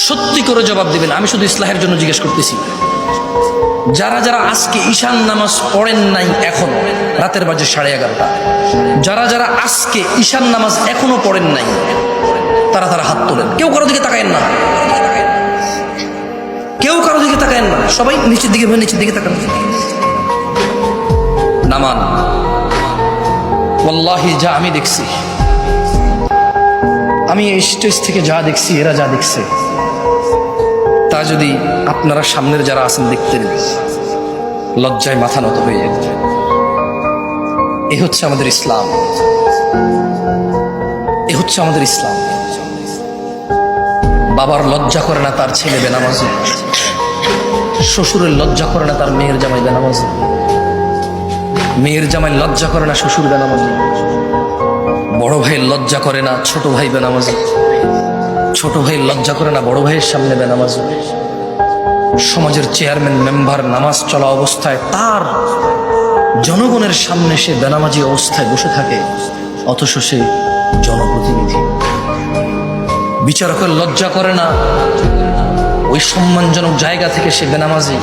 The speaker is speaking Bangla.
সত্যি করে জবাব দিবেন। আমি শুধু ইসলাহের জন্য জিজ্ঞেস করতেছি, যারা যারা আজকে ঈশান নামাজ পড়েন নাই এখনো, রাতের বাজে 11:30, যারা যারা আজকে ঈশান নামাজ এখনো পড়েন নাই তারা তারা হাত তোলেন। কেউ কারো দিকে তাকায়েন না, কেউ কারো দিকে তাকায়েন না, সবাই নিচের দিকে নিচের দিকে তাকান। নামান, ওয়াল্লাহি যা আমি দেখছি, আমি এই স্টেজ থেকে যা দেখছি, এরা যা দেখছে, তা যদি আপনারা সামনের যারা আছেন দেখতেন, লজ্জায় মাথা নত হয়ে যেত। এ হচ্ছে আমাদের ইসলাম, এ হচ্ছে আমাদের ইসলাম। বাবার লজ্জা করে না তার ছেলে বেনামাজি, শ্বশুরের লজ্জা করে না তার মেয়ের জামাই বেনামাজি, মেয়ের জামাই লজ্জা করে না শ্বশুর বেনামাজি, বড় ভাইয়ের লজ্জা করে না ছোট ভাই বেনামাজি, ছোট ভাইয়ের লজ্জা করে না বড় ভাইয়ের সামনে বেনামাজি। সমাজের চেয়ারম্যান মেম্বার নামাজ চলা অবস্থায় তার জনগণের সামনে সে বেনামাজি অবস্থায় বসে থাকে, অথচ সে জনপ্রতিনিধি। বিচারকের লজ্জা করে না ওই সম্মানজনক জায়গা থেকে সে বেনামাজি,